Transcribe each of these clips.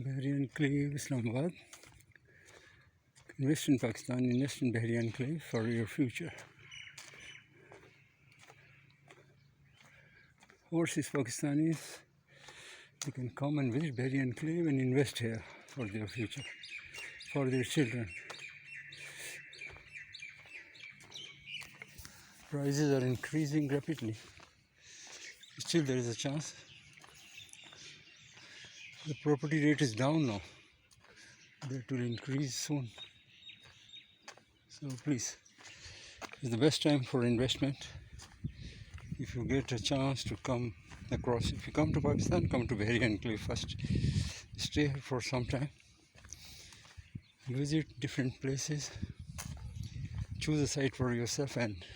بحریہ انکلیو اسلام آباد. Invest in Pakistan, invest in Bahriya Enclave for your future. Overseas Pakistanis, they can come and visit Bahriya Enclave and invest here for their future, for their children. Prices are increasing rapidly. Still there is a chance. The property rate is down now. That will increase soon. So please, it's the best time for investment. If you get a chance to come across, if you come to Pakistan, come to Bahriya Enclave first. Stay here for some time. Visit different places. Choose a site for yourself and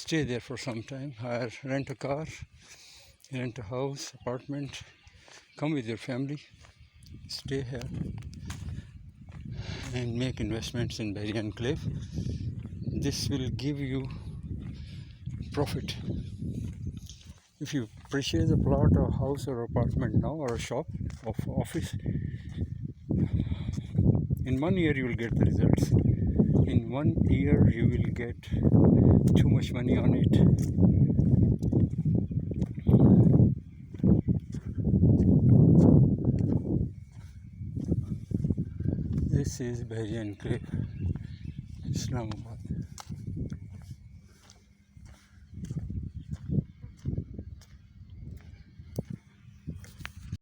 stay there for some time. Hire, rent a car, rent a house, apartment. Come with your family. Stay here and make investments in Bahriya Enclave. This will give you profit. If you purchase a plot or house or apartment now, or a shop or office, in 1 year you will get the results. In 1 year you will get too much money on it. This is Bahriya Enklave, Islamabad.